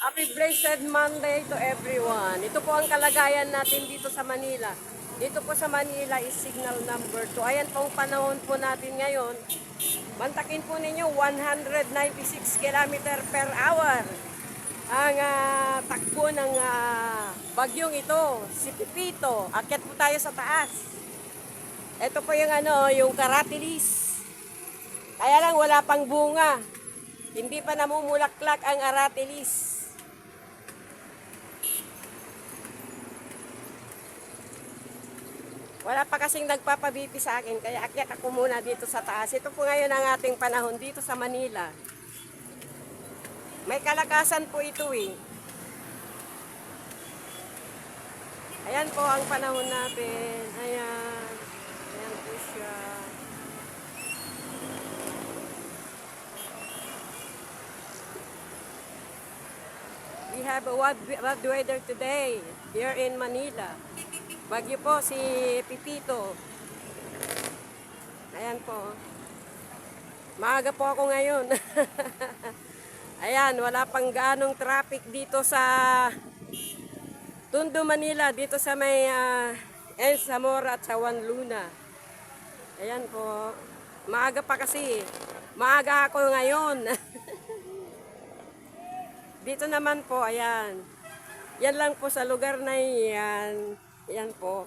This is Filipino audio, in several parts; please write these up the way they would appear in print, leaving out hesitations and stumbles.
Happy blessed Monday to everyone. Ito po ang kalagayan natin dito sa Manila. Dito po sa Manila is signal number 2. Ayan po ang panahon po natin ngayon. Bantakin po ninyo 196 km per hour. Ang takbo ng bagyong ito, si Pipito. Akyat po tayo sa taas. Ito po yung yung Aratilis. Kaya lang wala pang bunga. Hindi pa namumulaklak ang Aratilis. Wala pa kasing nagpapabipi sa akin, kaya akyat ako muna dito sa taas. Ito po ngayon ang ating panahon dito sa Manila. May kalakasan po ito eh. Ayan po ang panahon natin. Ayan. Ayan po siya. We have a bad weather today here in Manila. Bagyo po si Pipito. Ayan po. Maaga po ako ngayon. Ayan, wala pang ganong traffic dito sa Tondo, Manila. Dito sa may El Zamora at sa Juan Luna. Ayan po. Maaga pa kasi. Maaga ako ngayon. Dito naman po, ayan. Yan lang po sa lugar na yan. Ayan po.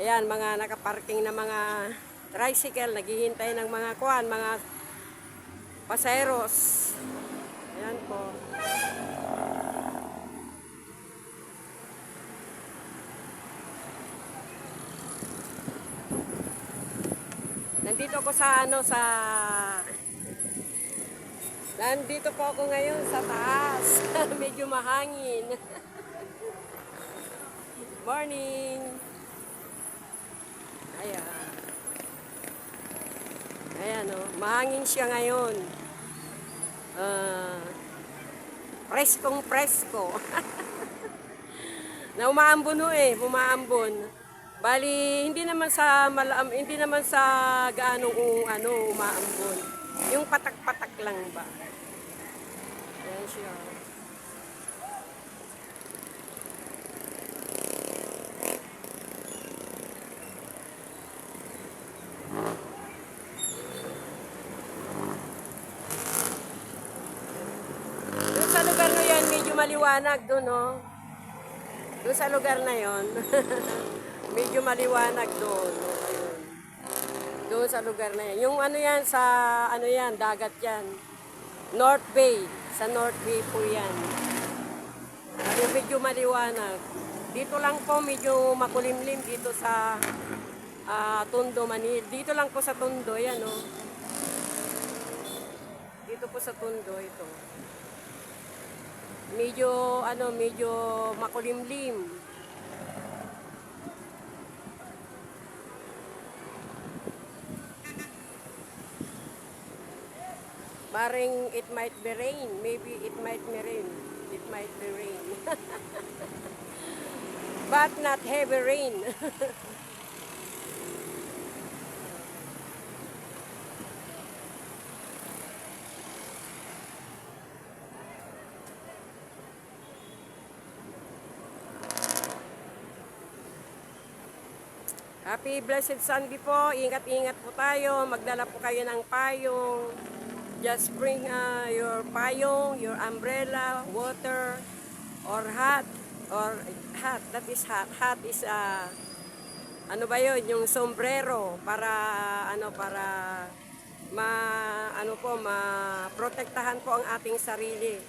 Ayan, mga nakaparking na mga tricycle, naghihintay ng mga mga paseros. Ayan po. Nandito ako Nandito po ako ngayon sa taas. Medyo mahangin. Morning. Ayan. Ayan mahangin siya ngayon. Preskong presko. Na umaambon umaambon. Bali, hindi naman sa gaanong umaambon. Yung patak-patak lang ba. Ayan siya. Sa lugar na yan, medyo maliwanag doon, no? Doon sa lugar na yon, medyo maliwanag doon. No? Ayun. Doon sa lugar na yan. Yung dagat yan. North Bay. Sa North Bay po yan. Ayun, medyo maliwanag. Dito lang po, medyo makulimlim dito sa Tondo, Manila. Dito lang po sa Tondo, yan, no? Dito po sa Tondo, ito. Medyo makulimlim. Baring it might be rain. Maybe it might be rain. It might be rain. But not heavy rain. Happy blessed Sunday po. Ingat-ingat po tayo. Magdala po kayo ng payong. Just bring your payong, your umbrella, water, or hat. That is hat. Hat is ano ba yun? Yung sombrero para maprotektahan po ang ating sarili.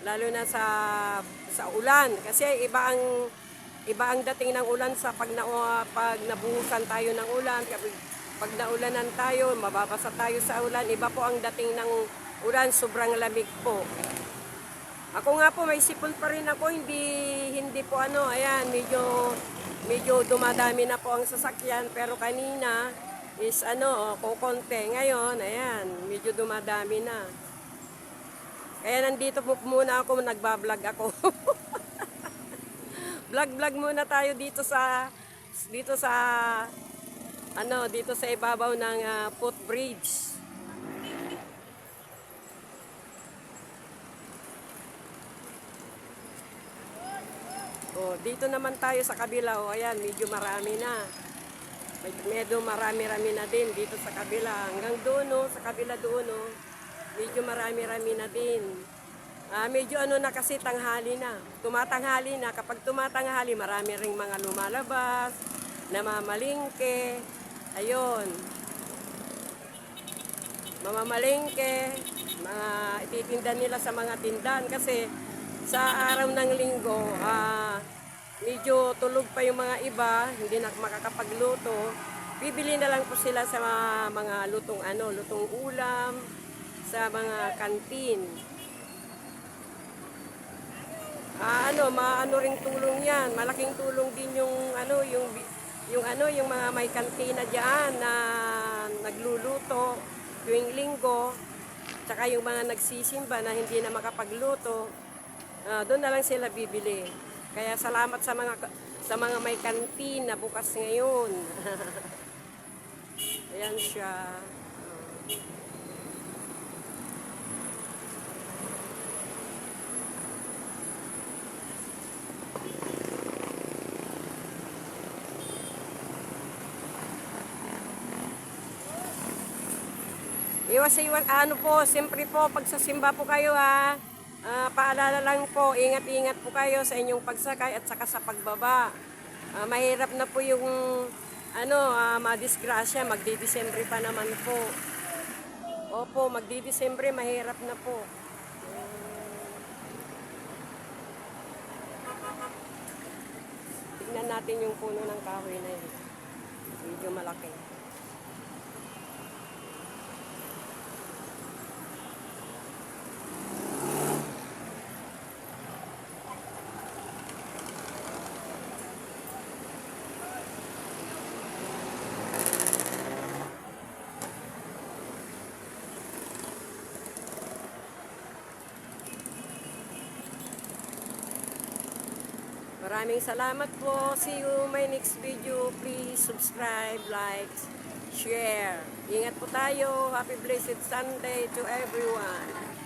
Lalo na sa ulan. Kasi iba ang dating ng ulan sa pag nabuhusan tayo ng ulan, pag naulanan tayo, mababasa tayo sa ulan, iba po ang dating ng ulan, sobrang lamig po. Ako nga po, may sipon pa rin ako, hindi po ayan, medyo dumadami na po ang sasakyan, pero kanina is kukonte. Ngayon, ayan, medyo dumadami na. Kaya nandito po muna ako, nagbablog ako. Vlog muna tayo dito sa ibabaw ng footbridge. Oh, dito naman tayo sa kabila. Oh, ayan, medyo marami na. Medyo marami-rami na din dito sa kabila. Hanggang doon, oh, sa kabila doon, oh, medyo marami-rami na din. Medyo ano na kasi tanghali na. Tumatanghali na. Kapag tumatanghali, marami ring mga lumalabas, namamalingke. Ayun. Mamamalingke, mga ititinda nila sa mga tindahan kasi sa araw ng linggo, medyo tulog pa yung mga iba, hindi na makakapagluto. Bibili na lang po sila sa mga lutong lutong ulam sa mga kantin. Maano ring tulong 'yan. Malaking tulong din yung mga may kantina diyan na nagluluto tuwing linggo. Tsaka yung mga nagsisimba na hindi na makapagluto, doon na lang sila bibili. Kaya salamat sa mga may kantin na bukas ngayon. Ayan siya. Iwas-iwas, siyempre po, pagsasimba po kayo paalala lang po, ingat-ingat po kayo sa inyong pagsakay at saka sa pagbaba. Mahirap na po yung, madisgrasya, magdi-Disyembre pa naman po. Opo, magdi-Disyembre, mahirap na po. Tignan natin yung puno ng kahoy na yun. Medyo malaki. Maraming salamat po. See you my next video. Please subscribe, like, share. Ingat po tayo. Happy blessed Sunday to everyone.